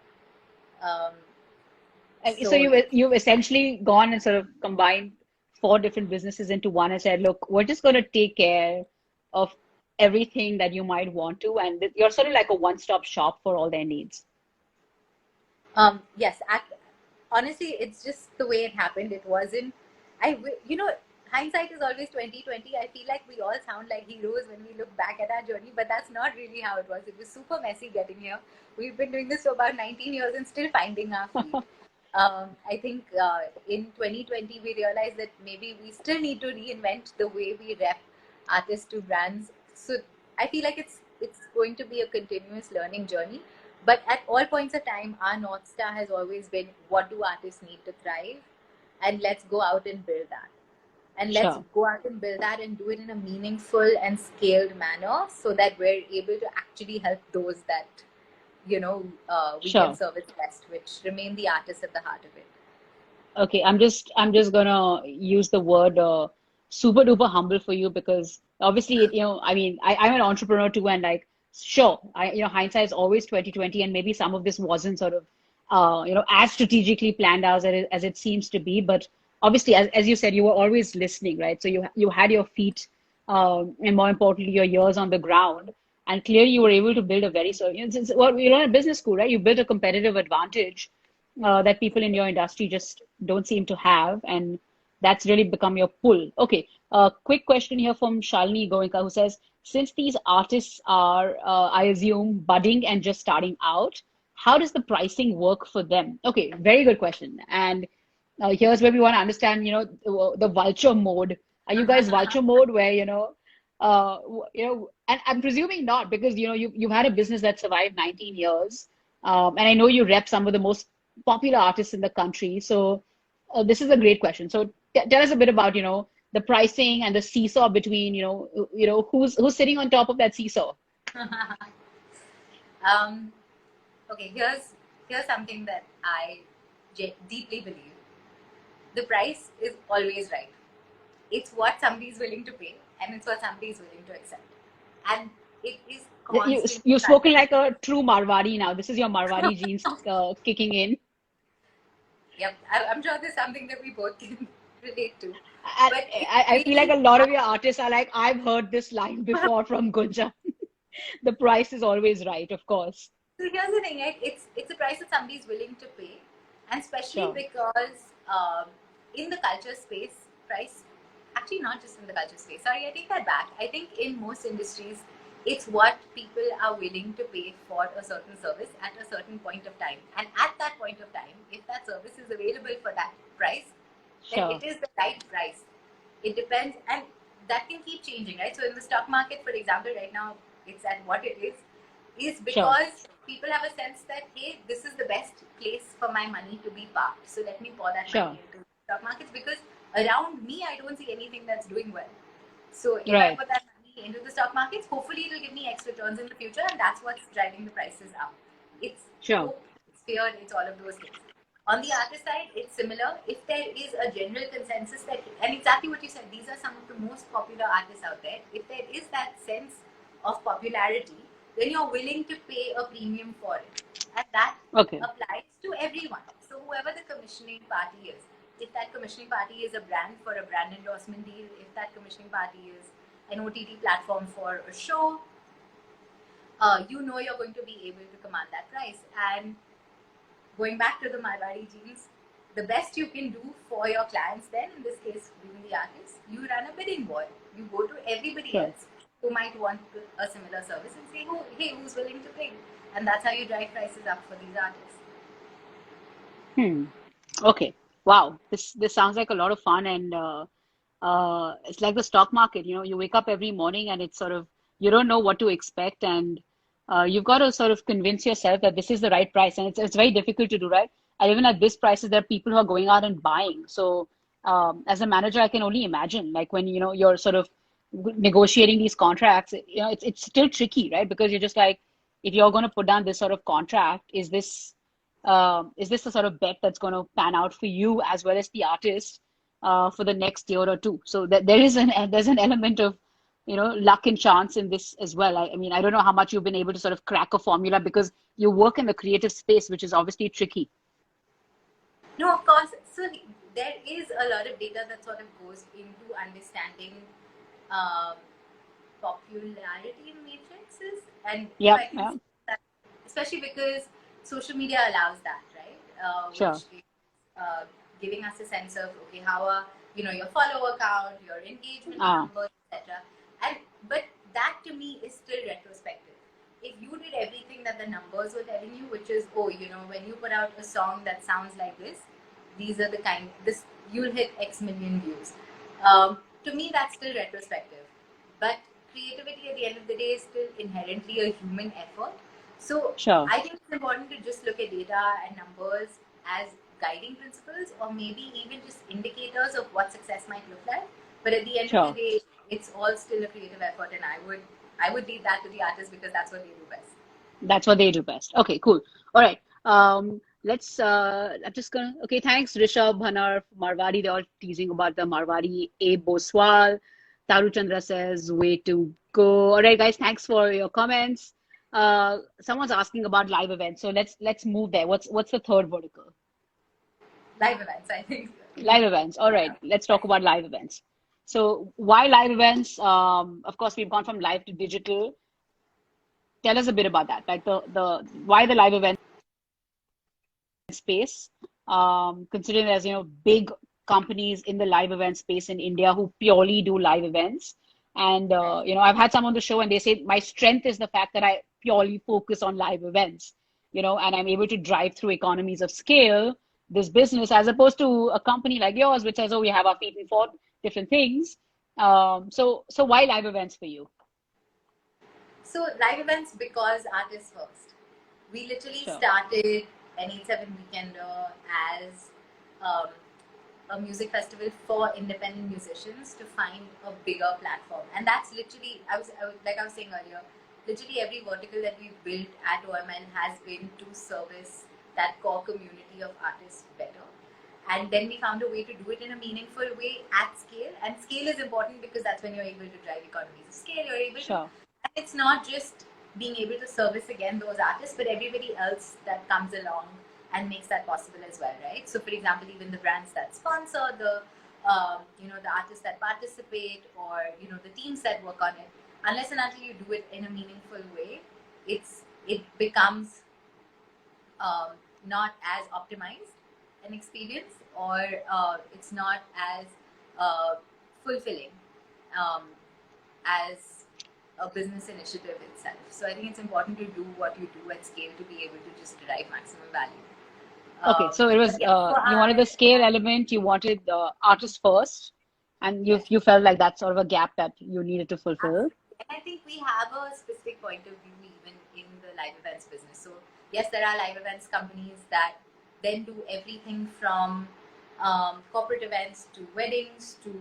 A: So you've essentially gone and sort of combined 4 different businesses into one and said, look, we're just going to take care of everything that you might want to, and you're sort of like a one-stop shop for all their needs.
B: Yes, honestly, it's just the way it happened. It wasn't, hindsight is always 2020. I feel like we all sound like heroes when we look back at our journey, but that's not really how it was. It was super messy getting here. We've been doing this for about 19 years and still finding our feet. I think in 2020 we realized that maybe we still need to reinvent the way we rep artists to brands. So I feel like it's going to be a continuous learning journey. But at all points of time, our North Star has always been, what do artists need to thrive? And let's go out and build that. And let's
A: Sure,
B: go out and build that and do it in a meaningful and scaled manner so that we're able to actually help those that, we can
A: sure.
B: service best, which remain the artists at the heart of it.
A: Okay, I'm just gonna use the word super duper humble for you because obviously I mean I'm an entrepreneur too, and like sure, hindsight is always 2020, and maybe some of this wasn't sort of as strategically planned as it seems to be, but obviously as you said, you were always listening, right? So you had your feet and more importantly your ears on the ground, and clearly you were able to build a very well, you learn at business school, right? You built a competitive advantage that people in your industry just don't seem to have, and that's really become your pull. Okay, quick question here from Shalini Goenka, who says, since these artists are, I assume, budding and just starting out, how does the pricing work for them? Okay, very good question. And here's where we want to understand, the vulture mode. Are you guys vulture mode where, and I'm presuming not because, you've had a business that survived 19 years. And I know you rep some of the most popular artists in the country. So this is a great question. So tell us a bit about, the pricing and the seesaw between, who's sitting on top of that seesaw.
B: um, okay, here's something that I deeply believe. The price is always right. It's what somebody is willing to pay, and it's what somebody is willing to accept, and it is constantly
A: You've spoken
B: dynamic.
A: like a true Marwari now. This is your Marwari genes kicking in.
B: Yep, I'm sure there's something that we both can relate to,
A: And
B: but it
A: I feel like
B: really
A: a lot of your artists are like, I've heard this line before from Gunjan. The price is always right, of course.
B: So here's the thing, right? It's a price that somebody is willing to pay, and especially
A: Sure.
B: because in the culture space, price actually not just in the culture space. Sorry, I take that back. I think in most industries, it's what people are willing to pay for a certain service at a certain point of time, and at that point of time, if that service is available for that price, then
A: Sure.
B: it is the right price. It depends, and that can keep changing, right? So in the stock market, for example, right now it's at what it is
A: Sure.
B: because people have a sense that, hey, this is the best place for my money to be parked. So let me pour that
A: Sure.
B: money into stock markets because around me, I don't see anything that's doing well. So if I
A: Right.
B: put that money into the stock markets, hopefully it'll give me X returns in the future, and that's what's driving the prices up. It's
A: Sure.
B: hope, it's fear, it's all of those things. On the artist side, it's similar. If there is a general consensus that, and exactly what you said, these are some of the most popular artists out there. If there is that sense of popularity, then you're willing to pay a premium for it. And that
A: Okay.
B: applies to everyone. So whoever the commissioning party is, if that commissioning party is a brand for a brand endorsement deal, if that commissioning party is an OTT platform for a show, you're going to be able to command that price. And going back to the Marwari genes, the best you can do for your clients then, in this case being the artist, you run a bidding war. You go to everybody
A: Sure.
B: else who might want a similar service and say, oh, hey, who's willing to pay? And that's how you drive prices up for these artists.
A: Hmm. Okay. Wow. This sounds like a lot of fun, and it's like the stock market. You wake up every morning and it's sort of you don't know what to expect, and you've got to sort of convince yourself that this is the right price, and it's very difficult to do, right? And even at this prices, there are people who are going out and buying. So as a manager, I can only imagine, like when you're sort of negotiating these contracts, it's still tricky, right? Because you're just like, if you're going to put down this sort of contract, is this the sort of bet that's going to pan out for you as well as the artist for the next year or two? So that there's an element of luck and chance in this as well. I mean, I don't know how much you've been able to sort of crack a formula because you work in the creative space, which is obviously tricky.
B: No, of course. So there is a lot of data that sort of goes into understanding um, popularity matrices, and if
A: Yeah,
B: I can
A: yeah,
B: say that, especially because social media allows that, right? Which
A: sure.
B: is uh, giving us a sense of, okay, how are your follower count, your engagement
A: Ah,
B: numbers, etc. And but that to me is still retrospective. if you did everything that the numbers were telling you, which is, oh, when you put out a song that sounds like this, these are the this, you'll hit X million views. To me, that's still retrospective. But creativity at the end of the day is still inherently a human effort. So
A: Sure.
B: I think it's important to just look at data and numbers as guiding principles, or maybe even just indicators of what success might look like. But at the end of the
A: Sure.
B: day, it's all still a creative effort, and I would leave that to the artists because that's what they do best.
A: That's what they do best. Okay, cool. All right. Let's I'm just gonna okay, thanks Rishabh, Bhanar, Marwari. They're all teasing about the Marwari. A Boswal. Taru Chandra says way to go. All right, guys, thanks for your comments. Someone's asking about live events. So let's move there. What's the third vertical?
B: Live events, I think.
A: Live events. All
B: Yeah.
A: right, let's talk about live events. So why live events? Of course, we've gone from live to digital. Tell us a bit about that, like the why the live event space, considering there's big companies in the live event space in India who purely do live events. And
B: Right.
A: I've had some on the show and they say my strength is the fact that I purely focus on live events, and I'm able to drive through economies of scale this business as opposed to a company like yours, which says, oh, we have our feet in four different things. So why live events for you?
B: So live events because artists first. We literally
A: Sure,
B: started N87 Weekender as um, a music festival for independent musicians to find a bigger platform, and that's literally like I was saying earlier. Literally every vertical that we've built at OML has been to service that core community of artists better. And then we found a way to do it in a meaningful way at scale. And scale is important because that's when you're able to drive economies of scale. You're able to,
A: sure,
B: and it's not just being able to service again those artists, but everybody else that comes along and makes that possible as well, right? So, for example, even the brands that sponsor the artists that participate, or the teams that work on it. Unless and until you do it in a meaningful way, it becomes um, not as optimized an experience, or it's not as uh, fulfilling um, as a business initiative itself. So I think it's important to do what you do at scale to be able to just derive maximum value.
A: okay. So it
B: But
A: was
B: yeah, so
A: you wanted the scale element, you wanted the artist first, and you
B: yes,
A: you felt like that's sort of a gap that you needed to fulfill.
B: absolutely. And I think we have a specific point of view even in the live events business. So yes, there are live events companies that then do everything from corporate events to weddings to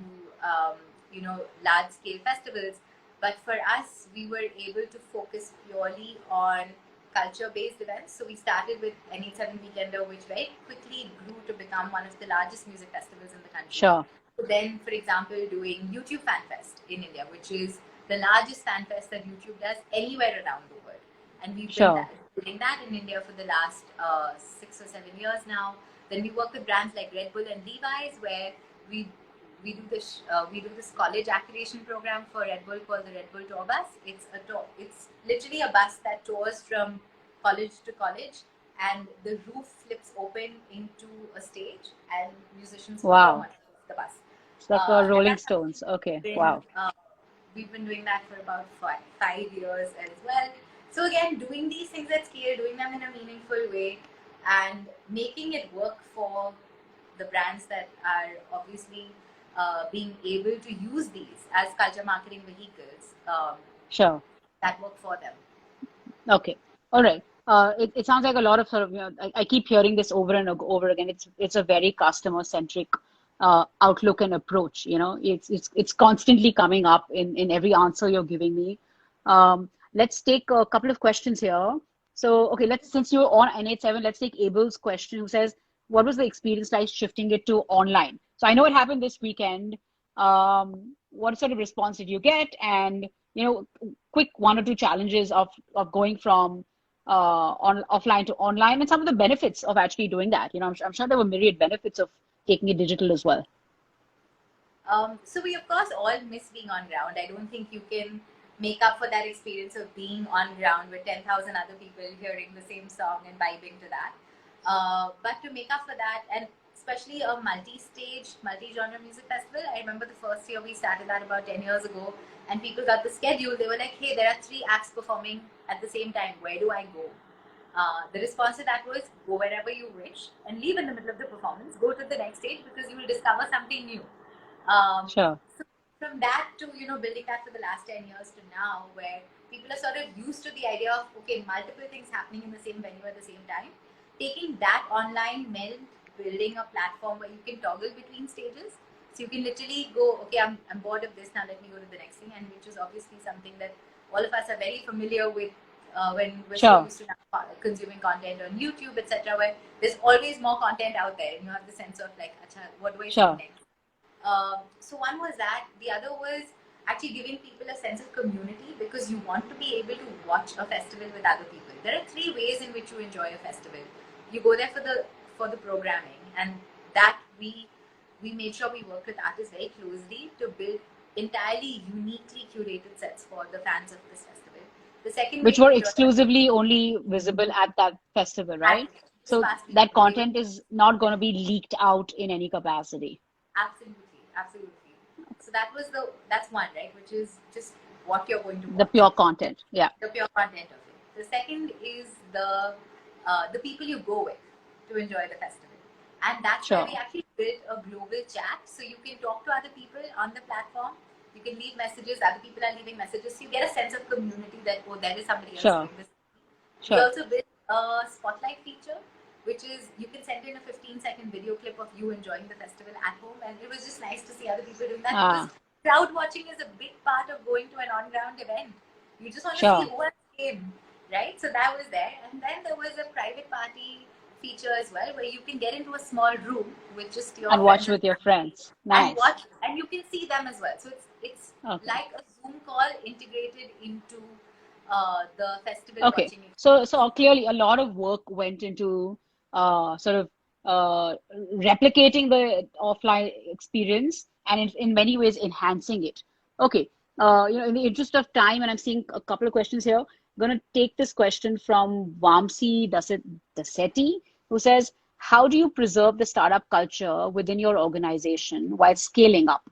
B: large scale festivals. But for us, we were able to focus purely on culture based events. So we started with N87 Weekender, which very quickly grew to become one of the largest music festivals in the country.
A: Sure.
B: So then, for example, doing YouTube Fan Fest in India, which is the largest fan fest that YouTube does anywhere around the world. And we've been
A: Sure.
B: doing that in India for the last 6 or 7 years now. Then we work with brands like Red Bull and Levi's, where we we do this college activation program for Red Bull called the Red Bull Tour Bus. It's literally a bus that tours from college to college, and the roof flips open into a stage, and musicians perform
A: Wow.
B: on the bus.
A: It's like a
B: And
A: Rolling
B: that's something
A: Stones. Okay.
B: been
A: Wow.
B: we've been doing that for about 5 years as well. So again, doing these things at scale, doing them in a meaningful way, and making it work for the brands that are obviously being able to use these as culture marketing vehicles
A: Sure.
B: that work for them.
A: Okay. All right. It sounds like a lot of sort of, I keep hearing this over and over again. It's a very customer centric outlook and approach. It's constantly coming up in every answer you're giving me. Let's take a couple of questions here. So, okay, since you're on N87, let's take Abel's question, who says, what was the experience like shifting it to online? So I know it happened this weekend. What sort of response did you get? And, quick one or two challenges of going from on offline to online, and some of the benefits of actually doing that. I'm sure there were myriad benefits of taking it digital as well.
B: So we of course all miss being on ground. I don't think you can make up for that experience of being on ground with 10,000 other people hearing the same song and vibing to that. But to make up for that, and especially a multi-stage, multi-genre music festival. I remember the first year we started that about 10 years ago, and people got the schedule. They were like, hey, there are 3 acts performing at the same time. Where do I go? The response to that was, go wherever you wish and leave in the middle of the performance. Go to the next stage because you will discover something new.
A: Sure.
B: So from that to, building that for the last 10 years to now, where people are sort of used to the idea of, okay, multiple things happening in the same venue at the same time. Taking that online meant building a platform where you can toggle between stages. So you can literally go, okay, I'm bored of this, now let me go to the next thing, and which is obviously something that all of us are very familiar with when we're so
A: Sure.
B: used to now consuming content on YouTube, etc., where there's always more content out there, and you have the sense of like, Acha, what do I see
A: Sure.
B: next? So one was that. The other was actually giving people a sense of community, because you want to be able to watch a festival with other people. There are 3 ways in which you enjoy a festival. You go there for the programming, and that we made sure we worked with artists very closely to build entirely uniquely curated sets for the fans of this festival. The second way
A: Which
B: you
A: were
B: enjoy
A: exclusively only visible at that festival,
B: at
A: right?
B: this
A: So
B: past
A: that
B: weekend, they were
A: content is not going to be leaked out in any capacity.
B: absolutely, absolutely. So that's one, right, which is just what you're going to
A: The
B: watch,
A: pure content. Yeah.
B: the pure content of it. The second is the people you go with to enjoy the festival, and that's where we
A: Sure.
B: actually built a global chat, so you can talk to other people on the platform. You can leave messages. Other people are leaving messages. So you get a sense of community that, oh, there is somebody else
A: Sure.
B: doing this. We
A: Sure.
B: also built a spotlight feature, which is you can send in a 15-second video clip of you enjoying the festival at home. And it was just nice to see other people doing that, because
A: Ah,
B: crowd watching is a big part of going to an on-ground event. You just want to see
A: sure.
B: who else came, right? So that was there. And then there was a private party feature as well, where you can get into a small room with just your
A: And
B: friends
A: watch
B: and
A: with your
B: family
A: friends.
B: and
A: Nice.
B: watch, and you can see them as well. So it's
A: Okay.
B: like a Zoom call integrated into the festival
A: Okay.
B: watching
A: So
B: experience.
A: clearly a lot of work went into sort of replicating the offline experience and in many ways enhancing it. Okay. In the interest of time, and I'm seeing a couple of questions here, I'm going to take this question from Vamsi Dasetti, who says, how do you preserve the startup culture within your organization while scaling up?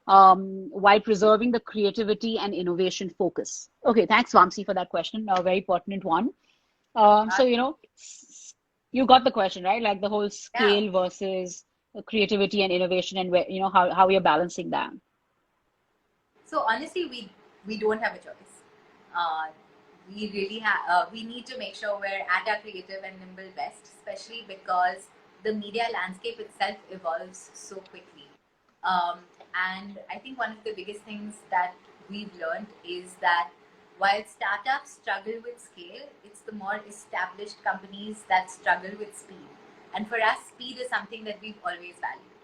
A: While preserving the creativity and innovation focus? Okay, thanks, Vamsi, for that question. A very pertinent one. So, you got the question, right? Like the whole
B: Yeah.
A: scale versus creativity and innovation, and where, how you're balancing that.
B: So honestly, we don't have a choice. Uh, we need to make sure we're at our creative and nimble best, especially because the media landscape itself evolves so quickly. Um, and I think one of the biggest things that we've learned is that while startups struggle with scale, it's the more established companies that struggle with speed. And for us, speed is something that we've always valued.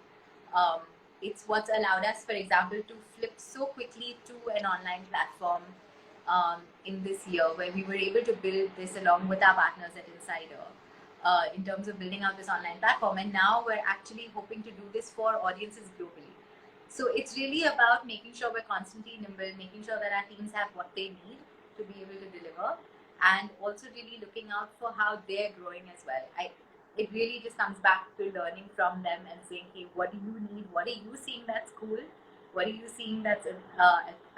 B: um, it's what's allowed us, for example, to flip so quickly to an online platform in this year, where we were able to build this along with our partners at Insider, in terms of building out this online platform. And now we're actually hoping to do this for audiences globally. So it's really about making sure we're constantly nimble, making sure that our teams have what they need to be able to deliver, and also really looking out for how they're growing as well. It really just comes back to learning from them and saying, hey, what do you need? What are you seeing that's cool? What are you seeing that's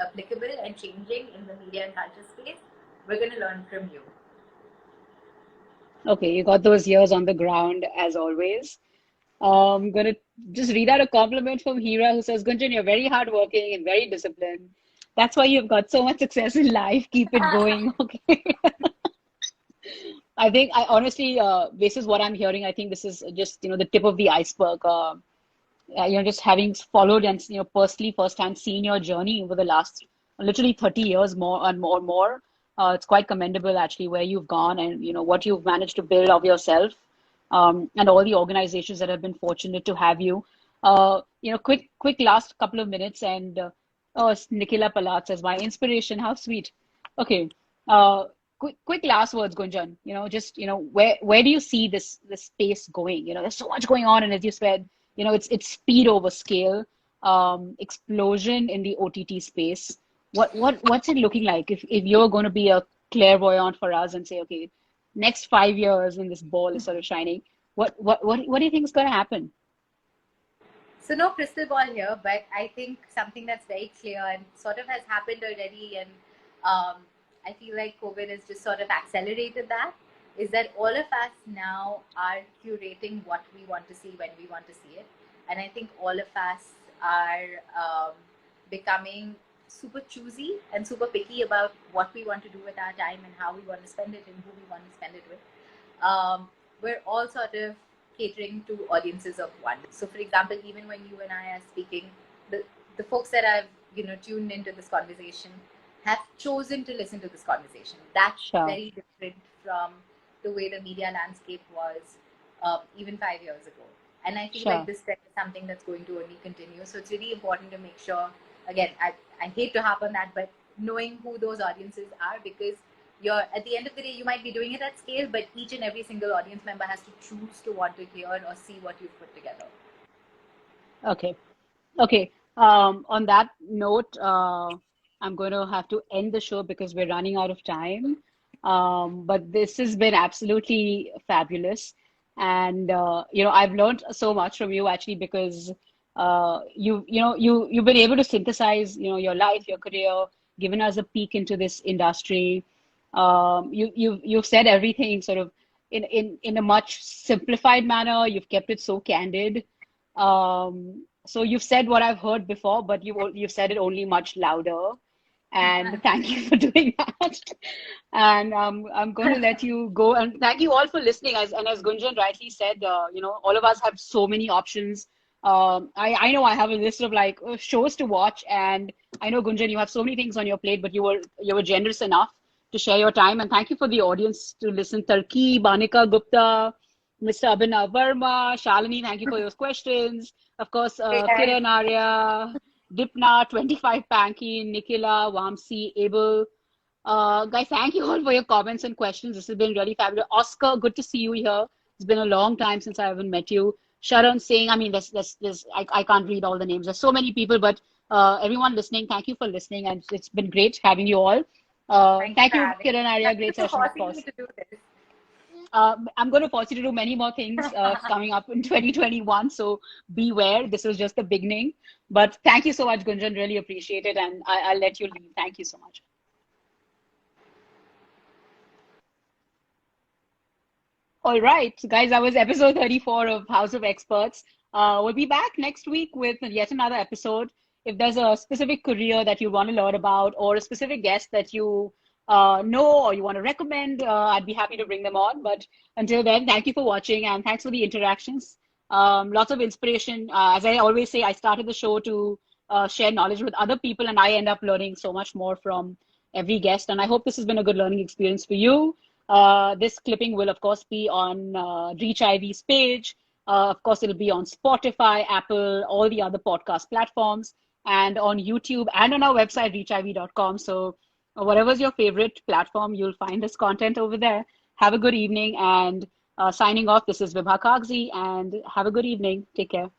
B: applicable and changing in the media and culture space? We're going to learn from you.
A: Okay, you got those years on the ground as always. I'm gonna just read out a compliment from Hira, who says, Gunjan, you're very hardworking and very disciplined. That's why you've got so much success in life. Keep it going. Okay. I think I honestly, this is what I'm hearing. I think this is just, the tip of the iceberg. Just having followed and, personally firsthand seen your journey over the last literally 30 years more and more. It's quite commendable actually where you've gone and, what you've managed to build of yourself, and all the organizations that have been fortunate to have you. Quick last couple of minutes and, oh, Nikhila Palat says, my inspiration, how sweet. Okay. Uh, quick last words, Gunjan. Just where do you see this space going? There's so much going on, and as you said, it's speed over scale, explosion in the OTT space. What's it looking like if you're going to be a clairvoyant for us and say, okay, next 5 years when this ball is sort of shining, what do you think is going to happen?
B: So no crystal ball here, but I think something that's very clear and sort of has happened already, and I feel like COVID has just sort of accelerated that, is that all of us now are curating what we want to see when we want to see it. And I think all of us are becoming super choosy and super picky about what we want to do with our time and how we want to spend it and who we want to spend it with. We're all sort of catering to audiences of one. So, for example, even when you and I are speaking, the folks that have tuned into this conversation have chosen to listen to this conversation. That's
A: Sure,
B: very different from the way the media landscape was even 5 years ago. And I feel like
A: sure.
B: this trend is something that's going to only continue. So it's really important to make sure, again, I hate to harp on that, but knowing who those audiences are, because you're at the end of the day, you might be doing it at scale, but each and every single audience member has to choose to want to hear or see what you've put together.
A: Okay. Okay. On that note, I'm going to have to end the show because we're running out of time. But this has been absolutely fabulous. And I've learned so much from you actually because you've been able to synthesize, your life, your career, given us a peek into this industry. You've said everything sort of in a much simplified manner. You've kept it so candid. So you've said what I've heard before, but you've said it only much louder. And thank you for doing that. And I'm going to let you go. And thank you all for listening. As Gunjan rightly said, all of us have so many options. I know I have a list of like shows to watch, and I know Gunjan, you have so many things on your plate, but you were generous enough to share your time. And thank you for the audience to listen. Tarki, Banika Gupta, Mr. Abhinav Verma, Shalini, thank you for your questions. Of course,
B: Hey guys.
A: Kiran Arya, Dipna, 25 Panky, Nikila, Vamsi, Abel. Guys, thank you all for your comments and questions. This has been really fabulous. Oscar, good to see you here. It's been a long time since I haven't met you. Sharon Singh, I mean, I can't read all the names. There's so many people, but everyone listening, thank you for listening. And it's been great having you all.
B: Thank you
A: Thank
B: for
A: you,
B: having
A: Kiran
B: me.
A: Arya.
B: Thank you
A: Great
B: for
A: session, of
B: forcing me
A: course.
B: to do this.
A: I'm going to force you to do many more things coming up in 2021. So beware. This was just the beginning. But thank you so much, Gunjan. Really appreciate it. And I'll let you leave. Thank you so much. All right, so guys, that was episode 34 of House of Experts. We'll be back next week with yet another episode. If there's a specific career that you want to learn about or a specific guest that you know or you want to recommend, I'd be happy to bring them on. But until then, thank you for watching and thanks for the interactions. Lots of inspiration. As I always say, I started the show to share knowledge with other people, and I end up learning so much more from every guest. And I hope this has been a good learning experience for you. This clipping will, of course, be on Reach IV's page. Of course, it'll be on Spotify, Apple, all the other podcast platforms, and on YouTube and on our website, reachiv.com. So, whatever's your favorite platform, you'll find this content over there. Have a good evening and signing off. This is Vibha Kagzi, and have a good evening. Take care.